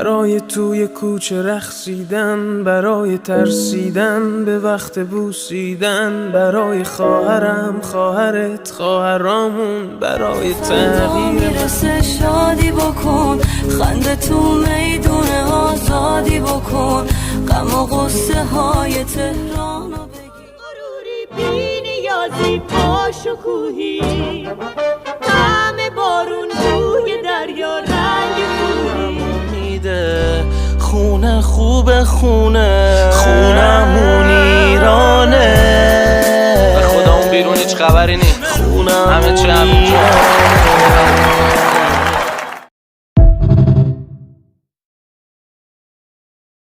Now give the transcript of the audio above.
برای توی کوچه رقصیدن، برای ترسیدن به وقت بوسیدن، برای خواهرم، خواهرت، خواهرامون، برای تغییر میرسه شادی بکن، خنده تو میدون آزادی بکن، غم و غصه های تهرانو بگی. غروری بی نیازی با شکوهی، طعم بارون روی دریا رنگ کوهی میده. خونه خوبه، خونمون ایرانه، به خدا اون بیرون هیچ خبری نی، خونمون همه چی همینجا.